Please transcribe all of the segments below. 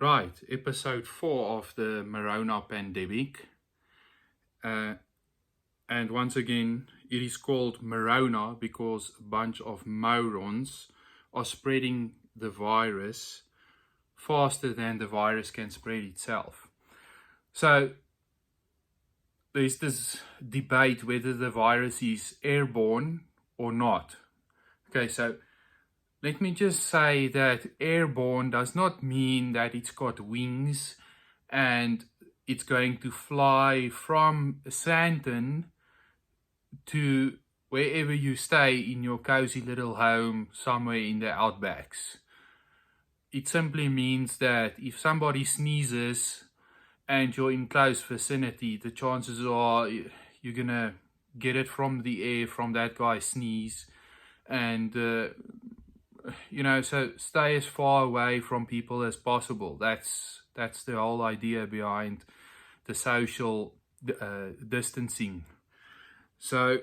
Right, episode 4 of the Morona pandemic. And once again, it is called Morona because a bunch of morons are spreading the virus faster than the virus can spread itself. So there's this debate whether the virus is airborne or not. Okay, so let me just say that airborne does not mean that it's got wings and it's going to fly from Sandton to wherever you stay in your cozy little home somewhere in the outbacks. It simply means that if somebody sneezes and you're in close vicinity, the chances are you're gonna get it from the air from that guy's sneeze. And so stay as far away from people as possible. That's the whole idea behind the social distancing. So,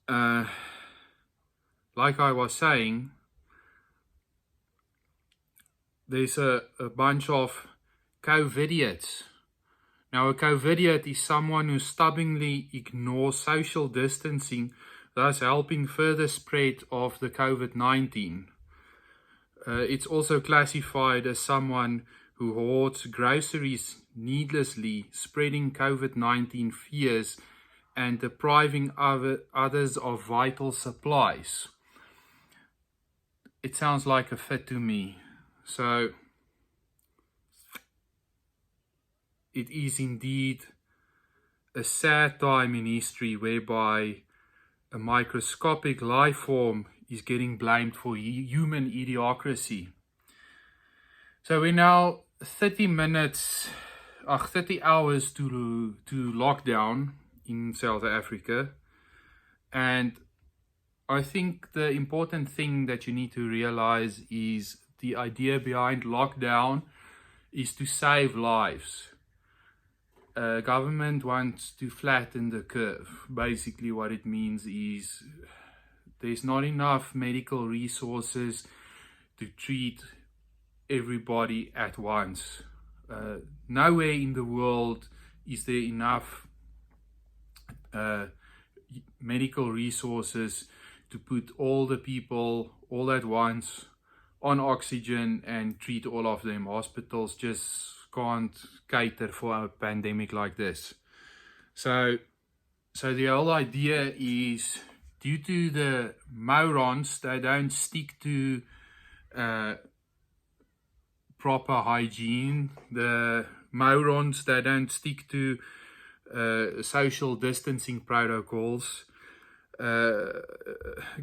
like I was saying, there's a bunch of COVIDiots. Now, a COVIDiot is someone who stubbornly ignores social distancing, thus helping further spread of the COVID-19. It's also classified as someone who hoards groceries needlessly, spreading COVID-19 fears and depriving others of vital supplies. It sounds like a fit to me. So it is indeed a sad time in history whereby a microscopic life form is getting blamed for human idiocracy. So we're now 30 hours to lockdown in South Africa. And I think the important thing that you need to realize is the idea behind lockdown is to save lives. Government wants to flatten the curve. Basically what it means is there's not enough medical resources to treat everybody at once. Nowhere in the world is there enough medical resources to put all the people all at once on oxygen and treat all of them. Hospitals just can't cater for a pandemic like this. So the whole idea is, due to the morons, they don't stick to proper hygiene. The morons, they don't stick to social distancing protocols.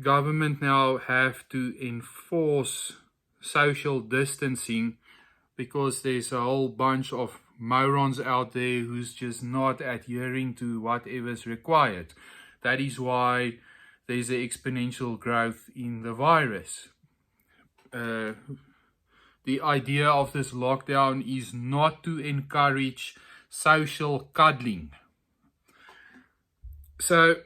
Government now have to enforce social distancing because there's a whole bunch of morons out there who's just not adhering to whatever's required. That is why there's an exponential growth in the virus. The idea of this lockdown is not to encourage social cuddling. So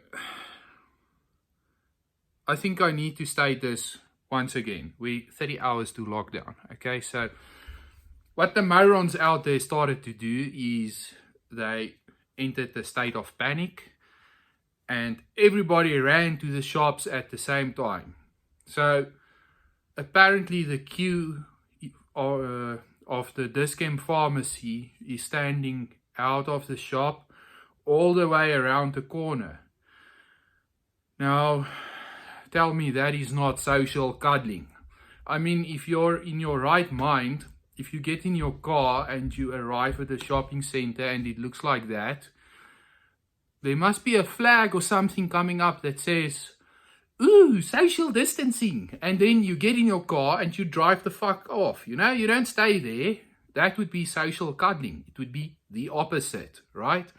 I think I need to state this once again. We're 30 hours to lockdown. Okay, so what the morons out there started to do is they entered the state of panic and everybody ran to the shops at the same time. So apparently the queue of the Dis-Chem pharmacy is standing out of the shop all the way around the corner. Now, tell me that is not social cuddling. I mean, if you're in your right mind, if you get in your car and you arrive at a shopping center and it looks like that, there must be a flag or something coming up that says, ooh, social distancing. And then you get in your car and you drive the fuck off. You don't stay there. That would be social cuddling. It would be the opposite, right?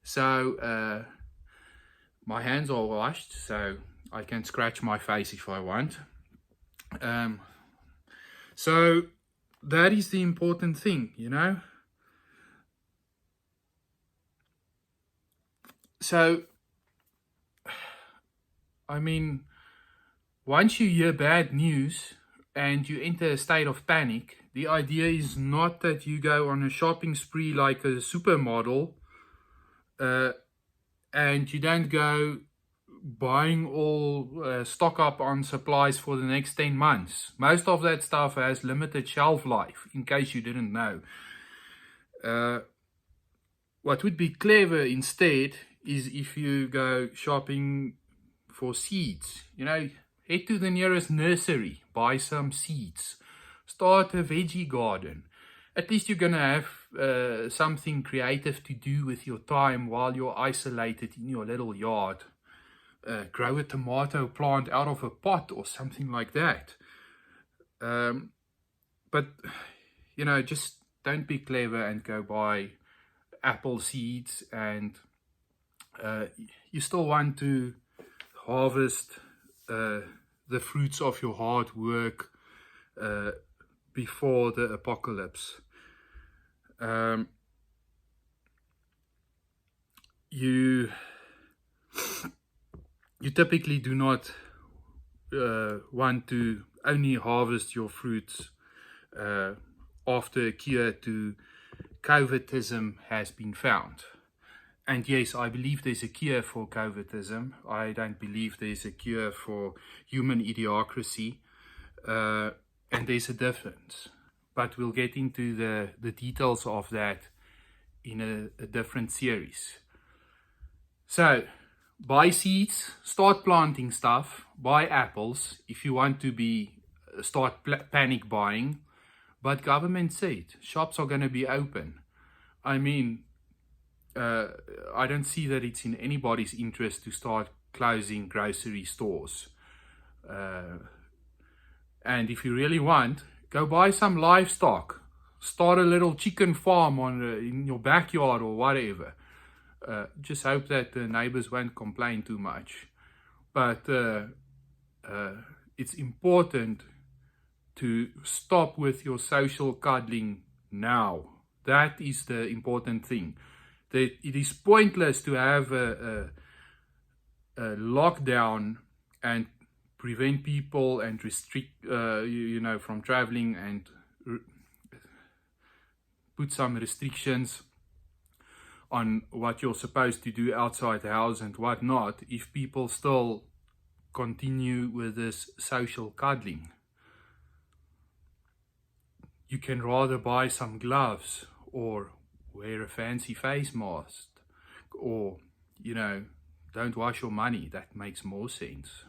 So, my hands are washed, so I can scratch my face if I want. So that is the important thing, So, I mean, once you hear bad news, and you enter a state of panic, the idea is not that you go on a shopping spree like a supermodel, and you don't go buying all stock up on supplies for the next 10 months. Most of that stuff has limited shelf life, in case you didn't know. What would be clever instead is if you go shopping for seeds. Head to the nearest nursery, buy some seeds, start a veggie garden. At least you're going to have something creative to do with your time while you're isolated in your little yard. Grow a tomato plant out of a pot or something like that. But, just don't be clever and go buy apple seeds, and you still want to harvest the fruits of your hard work before the apocalypse. You typically do not want to only harvest your fruits after a cure to COVID-ism has been found. And yes, I believe there's a cure for COVID-ism. I don't believe there's a cure for human idiocracy. And there's a difference. But we'll get into the details of that in a different series. So, buy seeds, start planting stuff, buy apples if you want to start panic buying. But government said shops are going to be open. I mean, I don't see that it's in anybody's interest to start closing grocery stores. And if you really want, go buy some livestock. Start a little chicken farm in your backyard or whatever. Just hope that the neighbors won't complain too much. But it's important to stop with your social cuddling now. That is the important thing. That it is pointless to have a lockdown and prevent people and restrict, from traveling, and put some restrictions on what you're supposed to do outside the house and what not, if people still continue with this social cuddling. You can rather buy some gloves or wear a fancy face mask, or, don't wash your money. That makes more sense.